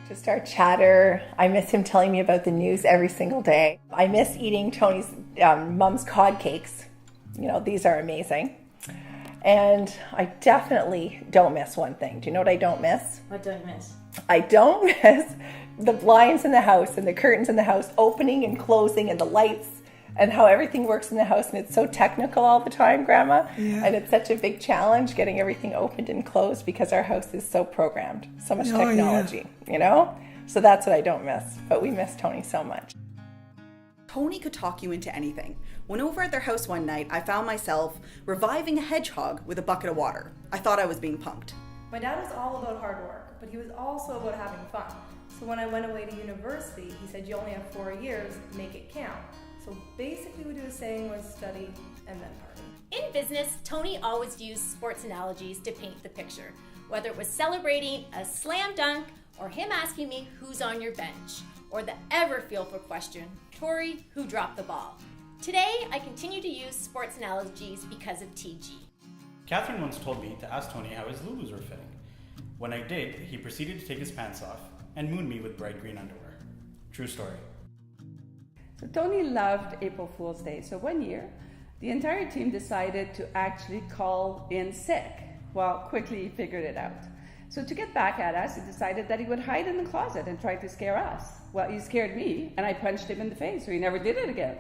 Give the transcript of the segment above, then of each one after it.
Just our chatter. I miss him telling me about the news every single day. I miss eating Tony's mom's cod cakes. You know, these are amazing. And I definitely don't miss one thing. Do you know what I don't miss? What don't you miss? I don't miss the blinds in the house and the curtains in the house opening and closing and the lights and how everything works in the house. And it's so technical all the time, Grandma. Yeah. And it's such a big challenge getting everything opened and closed because our house is so programmed. So much technology, you know? So that's what I don't miss. But we miss Toni so much. Toni could talk you into anything. When over at their house one night, I found myself reviving a hedgehog with a bucket of water. I thought I was being punked. My dad was all about hard work, but he was also about having fun. So when I went away to university, he said, you only have 4 years, make it count. So basically what he was saying was study and then party. In business, Toni always used sports analogies to paint the picture, whether it was celebrating a slam dunk or him asking me who's on your bench, or the ever fearful question, Tori, who dropped the ball? Today, I continue to use sports analogies because of TG. Catherine once told me to ask Toni how his Lulus were fitting. When I did, he proceeded to take his pants off and moon me with bright green underwear. True story. So Toni loved April Fool's Day. So one year, the entire team decided to actually call in sick. Well, quickly he figured it out. So to get back at us, he decided that he would hide in the closet and try to scare us. Well, he scared me, and I punched him in the face, so he never did it again.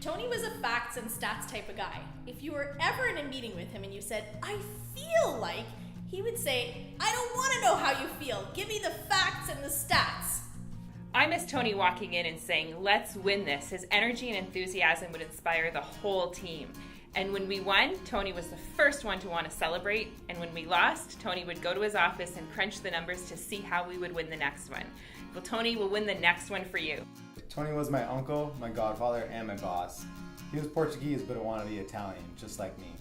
Toni was a facts and stats type of guy. If you were ever in a meeting with him and you said, I feel like, he would say, I don't want to know how you feel. Give me the facts and the stats. I miss Toni walking in and saying, let's win this. His energy and enthusiasm would inspire the whole team. And when we won, Toni was the first one to want to celebrate. And when we lost, Toni would go to his office and crunch the numbers to see how we would win the next one. Well, Toni will win the next one for you. Toni was my uncle, my godfather, and my boss. He was Portuguese, but wanted to be Italian, just like me.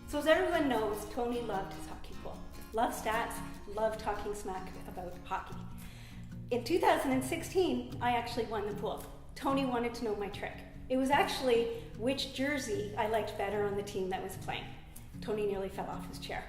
So as everyone knows, Toni loved his hockey pool. Loved stats, loved talking smack about hockey. In 2016, I actually won the pool. Toni wanted to know my trick. It was actually which jersey I liked better on the team that was playing. Toni nearly fell off his chair.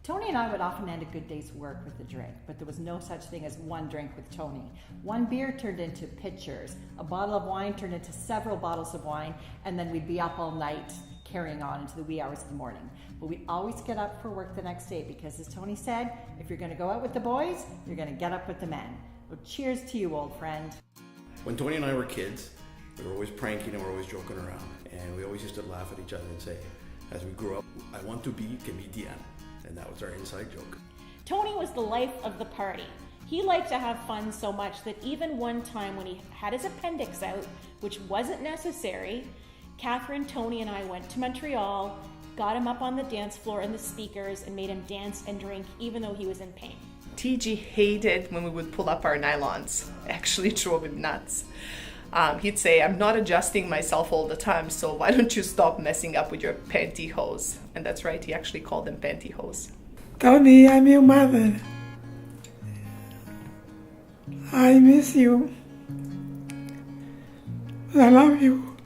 Toni and I would often end a good day's work with a drink, but there was no such thing as one drink with Toni. One beer turned into pitchers, a bottle of wine turned into several bottles of wine, and then we'd be up all night carrying on into the wee hours of the morning. But we'd always get up for work the next day because, as Toni said, if you're going to go out with the boys, you're going to get up with the men. Well, cheers to you, old friend. When Toni and I were kids, we were always pranking and we were always joking around, and we always used to laugh at each other and say, as we grew up, I want to be comedian. And that was our inside joke. Toni was the life of the party. He liked to have fun so much that even one time when he had his appendix out, which wasn't necessary, Catherine, Toni, and I went to Montreal, got him up on the dance floor and the speakers, and made him dance and drink even though he was in pain. TG hated when we would pull up our nylons. Actually drove him nuts. He'd say, I'm not adjusting myself all the time, so why don't you stop messing up with your pantyhose? And that's right, he actually called them pantyhose. Toni, I'm your mother. I miss you. I love you.